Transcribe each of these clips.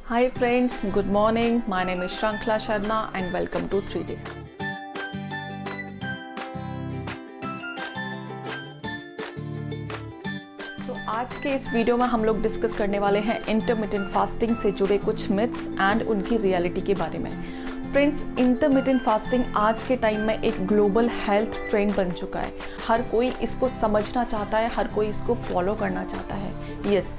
Hi friends, good morning. My name is Shrankla Sharma and welcome to 3D. आज के इस video में हम लोग डिस्कस करने वाले हैं इंटरमिटेंट फास्टिंग से जुड़े कुछ मिथ्स एंड उनकी रियलिटी के बारे में। फ्रेंड्स, इंटरमिटेंट फास्टिंग आज के टाइम में एक ग्लोबल हेल्थ ट्रेंड बन चुका है। हर कोई इसको समझना चाहता है, हर कोई इसको फॉलो करना चाहता है। यस,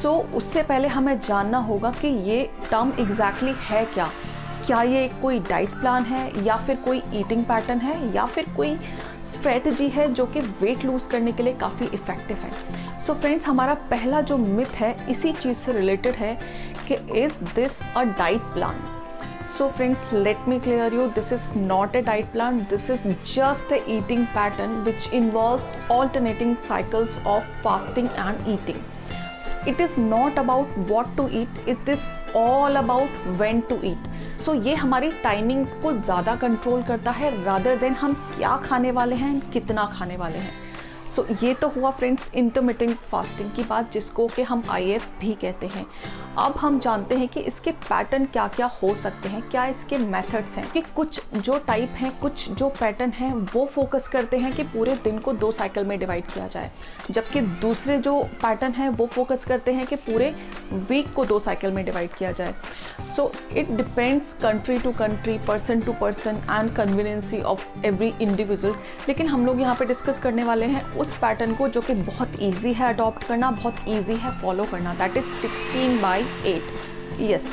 सो उससे पहले हमें जानना होगा कि ये टर्म एग्जैक्टली है क्या ये कोई डाइट प्लान है या फिर कोई ईटिंग पैटर्न है या फिर कोई स्ट्रेटजी है जो कि वेट लूज़ करने के लिए काफ़ी इफ़ेक्टिव है। सो फ्रेंड्स, हमारा पहला जो मिथ है इसी चीज़ से रिलेटेड है कि is this a diet plan. So friends, let me clear you, this is not a diet plan, this is just a eating pattern which involves alternating cycles of fasting and eating. It is not about what to eat, it is all about when to eat. So ये हमारी timing को ज़्यादा control करता है rather than हम क्या खाने वाले हैं, कितना खाने वाले हैं। सो ये तो हुआ फ्रेंड्स इंटरमिटेंट फास्टिंग की बात, जिसको कि हम IF भी कहते हैं। अब हम जानते हैं कि इसके पैटर्न क्या क्या हो सकते हैं, क्या इसके मेथड्स हैं। कि कुछ जो टाइप हैं, कुछ जो पैटर्न हैं वो फोकस करते हैं कि पूरे दिन को 2 साइकिल में डिवाइड किया जाए, जबकि दूसरे जो पैटर्न हैं वो फोकस करते हैं कि पूरे वीक को 2 साइकिल में डिवाइड किया जाए। So it depends country to country, person to person and conveniency of every individual. लेकिन हम लोग यहाँ पे डिस्कस करने वाले हैं उस पैटर्न को जो कि बहुत ईजी है अडॉप्ट करना, बहुत ईजी है फॉलो करना, दैट इज़ 16/8। यस,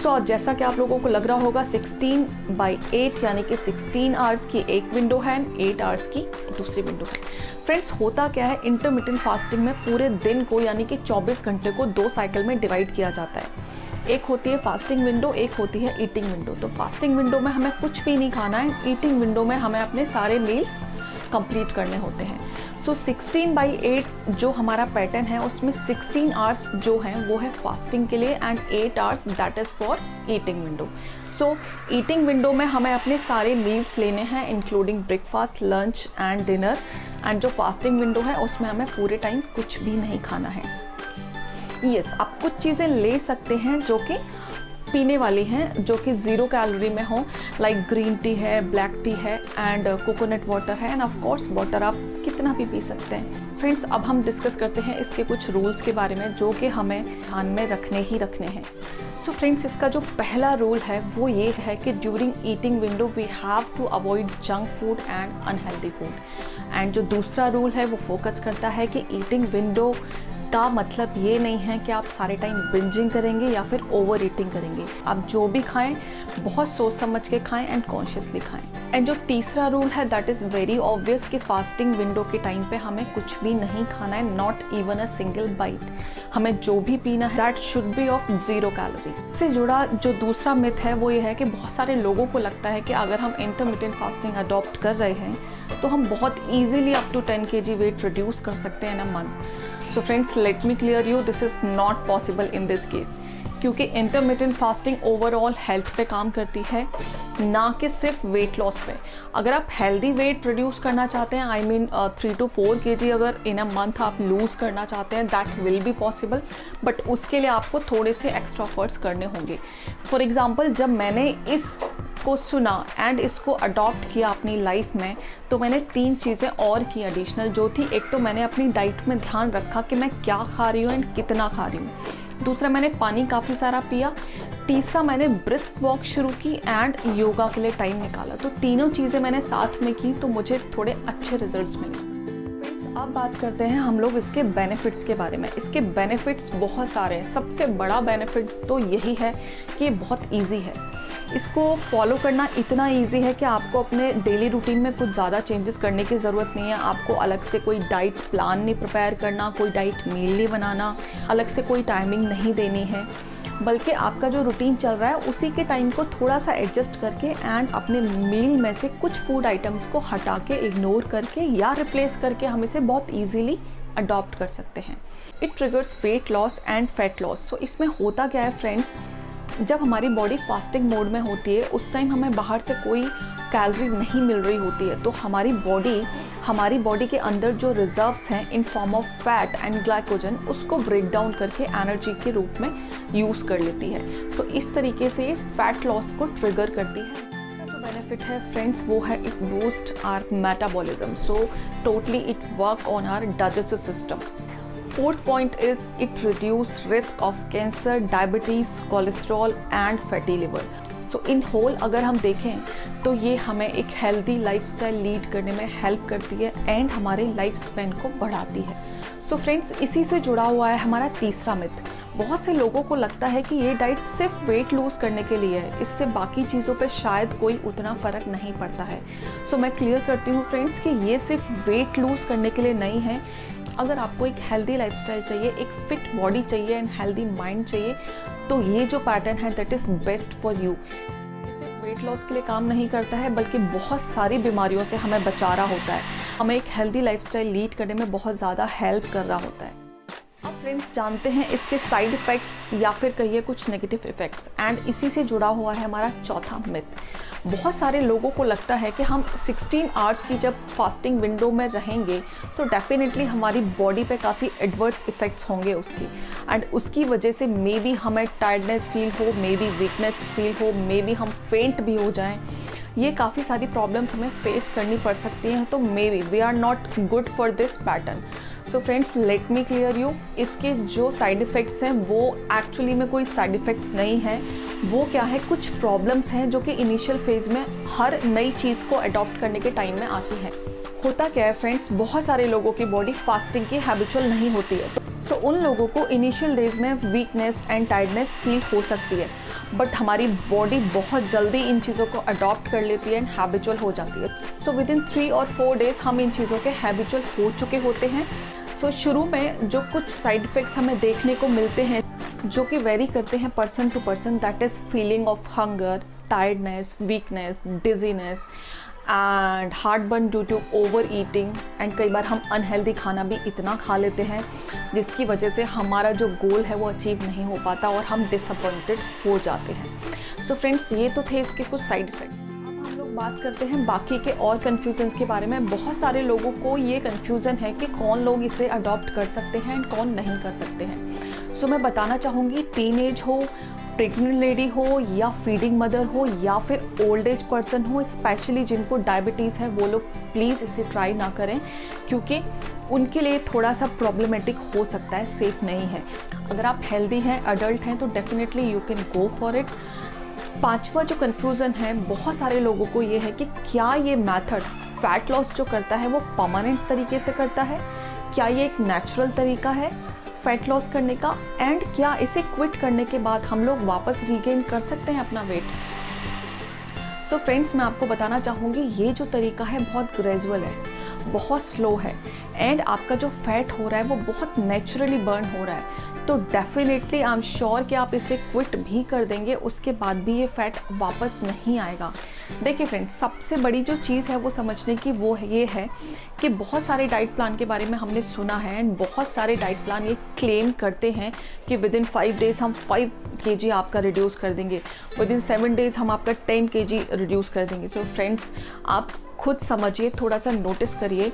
सो जैसा कि आप लोगों को लग रहा होगा 16/8 यानी कि 16 आवर्स की एक विंडो है, 8 आवर्स की दूसरी विंडो है। फ्रेंड्स, होता क्या है, इंटरमिटेंट फास्टिंग में पूरे दिन को यानी कि 24 घंटे को 2 साइकिल में डिवाइड किया जाता है। एक होती है फास्टिंग विंडो, एक होती है ईटिंग विंडो। तो फास्टिंग विंडो में हमें कुछ भी नहीं खाना है, ईटिंग विंडो में हमें अपने सारे मील्स कंप्लीट करने होते हैं। सो 16/8 जो हमारा पैटर्न है उसमें 16 आवर्स जो हैं वो है फास्टिंग के लिए and 8 hours that is for eating window. So eating window में हमें अपने सारे मील्स लेने हैं including breakfast, lunch and dinner. And जो फास्टिंग विंडो है उसमें हमें पूरे टाइम कुछ भी नहीं खाना है। यस, आप कुछ चीज़ें ले सकते हैं जो कि पीने वाली हैं, जो कि 0 कैलोरी में हो, लाइक ग्रीन टी है, ब्लैक टी है एंड कोकोनट वाटर है एंड ऑफ कोर्स वाटर आप कितना भी पी सकते हैं। फ्रेंड्स, अब हम डिस्कस करते हैं इसके कुछ रूल्स के बारे में जो कि हमें ध्यान में रखने हैं। सो फ्रेंड्स, इसका जो पहला रूल है वो ये है कि during eating window we have to avoid junk food and unhealthy food. And जो दूसरा रूल है वो फोकस करता है कि ईटिंग विंडो का मतलब ये नहीं है कि आप सारे टाइम बिंजिंग करेंगे या फिर ओवर ईटिंग करेंगे। आप जो भी खाएं बहुत सोच समझ के खाएं एंड कॉन्शियसली खाएं। एंड जो तीसरा रूल है दैट इज़ वेरी ऑब्वियस कि फास्टिंग विंडो के टाइम पे हमें कुछ भी नहीं खाना है, not even a single bite. हमें जो भी पीना है that should be of 0 calorie. से जुड़ा जो दूसरा मिथ है वो ये है कि बहुत सारे लोगों को लगता है कि अगर हम इंटरमिटेंट फास्टिंग अडॉप्ट कर रहे हैं तो हम बहुत easily up to 10 kg weight reduce कर सकते हैं in a month. So friends, let me clear you, this is not possible in this case, क्योंकि इंटरमिटेंट फास्टिंग ओवरऑल हेल्थ पे काम करती है, ना कि सिर्फ वेट लॉस पे। अगर आप हेल्दी वेट रिड्यूस करना चाहते हैं, आई मीन 3 to 4 kg अगर इन अ मंथ आप लूज़ करना चाहते हैं, that will be possible, but उसके लिए आपको थोड़े से एक्स्ट्रा एफर्ट्स करने होंगे। फॉर एग्जाम्पल, जब मैंने इसको सुना एंड इसको अडॉप्ट किया अपनी लाइफ में, तो मैंने 3 चीज़ें और की एडिशनल, जो थी एक तो मैंने अपनी डाइट में ध्यान रखा कि मैं क्या खा रही हूँ एंड कितना खा रही हूँ। दूसरा, मैंने पानी काफ़ी सारा पिया। तीसरा, मैंने ब्रिस्क वॉक शुरू की एंड योगा के लिए टाइम निकाला। तो तीनों चीज़ें मैंने साथ में की तो मुझे थोड़े अच्छे रिजल्ट्स मिले। अब बात करते हैं हम लोग इसके बेनिफिट्स के बारे में। इसके बेनिफिट्स बहुत सारे हैं। सबसे बड़ा बेनिफिट तो यही है कि ये बहुत ईजी है। इसको फॉलो करना इतना इजी है कि आपको अपने डेली रूटीन में कुछ ज़्यादा चेंजेस करने की ज़रूरत नहीं है। आपको अलग से कोई डाइट प्लान नहीं प्रिपेयर करना, कोई डाइट मील नहीं बनाना, अलग से कोई टाइमिंग नहीं देनी है, बल्कि आपका जो रूटीन चल रहा है उसी के टाइम को थोड़ा सा एडजस्ट करके एंड अपने मील में से कुछ फूड आइटम्स को हटा के, इग्नोर करके या रिप्लेस करके हम इसे बहुत ईजीली अडॉप्ट कर सकते हैं। It triggers weight loss and fat loss. So इसमें होता क्या है फ्रेंड्स जब हमारी बॉडी फास्टिंग मोड में होती है उस टाइम हमें बाहर से कोई कैलोरी नहीं मिल रही होती है, तो हमारी बॉडी के अंदर जो रिजर्व्स हैं in form of fat and glycogen उसको ब्रेक डाउन करके एनर्जी के रूप में यूज़ कर लेती है। सो इस तरीके से ये फैट लॉस को ट्रिगर करती है। जो बेनिफिट है फ्रेंड्स वो है it boost our metabolism, so totally it work on our digestive system. Fourth point is it reduce risk of cancer, diabetes, cholesterol and fatty liver. So in whole अगर हम देखें तो ये हमें एक हेल्दी लाइफस्टाइल लीड करने में help करती है एंड हमारे लाइफ स्पैन को बढ़ाती है। सो फ्रेंड्स, इसी से जुड़ा हुआ है हमारा तीसरा मिथ। बहुत से लोगों को लगता है कि ये डाइट सिर्फ वेट लूज़ करने के लिए है, इससे बाकी चीज़ों पे शायद कोई उतना फ़र्क नहीं पड़ता है। सो मैं क्लियर करती हूँ फ्रेंड्स कि ये सिर्फ वेट लूज़ करने के लिए नहीं है। अगर आपको एक हेल्दी लाइफस्टाइल चाहिए, एक फिट बॉडी चाहिए एंड हेल्दी माइंड चाहिए, तो ये जो पैटर्न है that is best for you. सिर्फ वेट लॉस के लिए काम नहीं करता है बल्कि बहुत सारी बीमारियों से हमें बचा रहा होता है, हमें एक हेल्दी लाइफस्टाइल लीड करने में बहुत ज़्यादा हेल्प कर रहा होता है। अब फ्रेंड्स जानते हैं इसके साइड इफ़ेक्ट्स या फिर कहिए कुछ नेगेटिव इफ़ेक्ट्स, एंड इसी से जुड़ा हुआ है हमारा चौथा मिथ। बहुत सारे लोगों को लगता है कि हम 16 आवर्स की जब फास्टिंग विंडो में रहेंगे तो डेफिनेटली हमारी बॉडी पे काफ़ी एडवर्स इफ़ेक्ट्स होंगे उसकी, एंड उसकी वजह से मे बी हमें टायर्डनेस फील हो, मे बी वीकनेस फील हो, मे बी हम फेंट भी हो जाएं। ये काफ़ी सारी प्रॉब्लम्स हमें फेस करनी पड़ सकती हैं, तो maybe we are not good for this pattern. So friends, let me clear you, इसके जो साइड इफ़ेक्ट्स हैं वो एक्चुअली में कोई साइड इफ़ेक्ट्स नहीं हैं। वो क्या है, कुछ प्रॉब्लम्स हैं जो कि इनिशियल फेज़ में हर नई चीज़ को अडॉप्ट करने के टाइम में आती है। होता क्या है फ्रेंड्स, बहुत सारे लोगों की बॉडी फास्टिंग की हैबिचुअल नहीं होती है, सो उन लोगों को इनिशियल डेज में वीकनेस एंड टायर्डनेस फील हो सकती है, बट हमारी बॉडी बहुत जल्दी इन चीज़ों को अडॉप्ट कर लेती है एंड हैबिचुअल हो जाती है। सो विद इन 3 और 4 डेज़ हम इन चीज़ों के हैबिचुअल हो चुके होते हैं। सो शुरू में जो कुछ साइड इफ़ेक्ट्स हमें देखने को मिलते हैं जो कि वेरी करते हैं person to person, that is feeling of hunger, tiredness, weakness, dizziness and heartburn due to over eating, and कई बार हम अनहेल्दी खाना भी इतना खा लेते हैं जिसकी वजह से हमारा जो गोल है वो अचीव नहीं हो पाता और हम डिसअपॉइंटेड हो जाते हैं। सो फ्रेंड्स, ये तो थे इसके कुछ साइड इफ़ेक्ट्स। अब हम लोग बात करते हैं बाकी के और कन्फ्यूजन्स के बारे में। बहुत सारे लोगों को ये कन्फ्यूज़न है कि कौन लोग इसे अडॉप्ट कर सकते हैं एंड कौन नहीं कर सकते हैं। सो मैं बताना चाहूँगी, टीनेज हो, प्रेग्नेंट लेडी हो या फीडिंग मदर हो या फिर ओल्ड एज पर्सन हो, स्पेशली जिनको डायबिटीज़ है, वो लोग प्लीज़ इसे ट्राई ना करें क्योंकि उनके लिए थोड़ा सा प्रॉब्लमेटिक हो सकता है, सेफ़ नहीं है। अगर आप हेल्दी हैं, अडल्ट हैं, तो definitely you can go for it. पांचवा जो कन्फ्यूज़न है बहुत सारे लोगों को ये है कि क्या ये मेथड फैट लॉस जो करता है वो परमानेंट तरीके से करता है, क्या ये एक नेचुरल तरीका है फैट लॉस करने का, एंड क्या इसे क्विट करने के बाद हम लोग वापस रीगेन कर सकते हैं अपना वेट। सो फ्रेंड्स, मैं आपको बताना चाहूँगी ये जो तरीका है बहुत ग्रेजुअल है, बहुत स्लो है, एंड आपका जो फैट हो रहा है वो बहुत नेचुरली बर्न हो रहा है। तो डेफिनेटली आई एम श्योर कि आप इसे क्विट भी कर देंगे, उसके बाद भी ये फैट वापस नहीं आएगा। देखिए फ्रेंड्स, सबसे बड़ी जो चीज़ है वो समझने की वो ये है कि बहुत सारे डाइट प्लान के बारे में हमने सुना है एंड बहुत सारे डाइट प्लान ये क्लेम करते हैं कि विद इन 5 डेज़ हम 5 kg आपका रिड्यूस कर देंगे, विद इन 7 डेज़ हम आपका 10 kg रिड्यूस कर देंगे। सो फ्रेंड्स, आप खुद समझिए, थोड़ा सा नोटिस करिए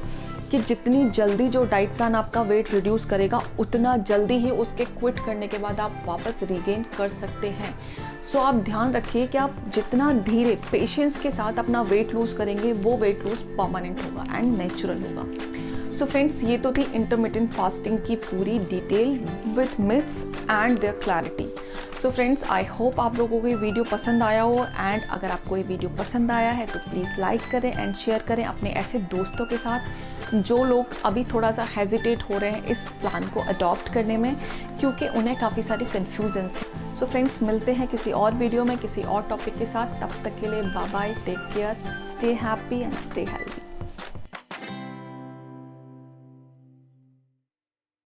कि जितनी जल्दी जो डाइट प्लान आपका वेट रिड्यूस करेगा उतना जल्दी ही उसके क्विट करने के बाद आप वापस रीगेन कर सकते हैं। सो आप ध्यान रखिए कि आप जितना धीरे पेशेंस के साथ अपना वेट लूज़ करेंगे वो वेट लूज़ परमानेंट होगा एंड नेचुरल होगा। सो फ्रेंड्स, ये तो थी इंटरमिटेंट फास्टिंग की पूरी detail with myths and their clarity. So friends, I hope आप लोगों को ये वीडियो पसंद आया हो, एंड अगर आपको ये वीडियो पसंद आया है तो प्लीज़ लाइक करें एंड शेयर करें अपने ऐसे दोस्तों के साथ जो लोग अभी थोड़ा सा हेजिटेट हो रहे हैं इस प्लान को अडॉप्ट करने में, क्योंकि उन्हें काफ़ी सारी कन्फ्यूजन्स हैं। सो फ्रेंड्स, मिलते हैं किसी और वीडियो में किसी और टॉपिक के साथ। तब तक के लिए bye bye, take care, stay happy and stay healthy.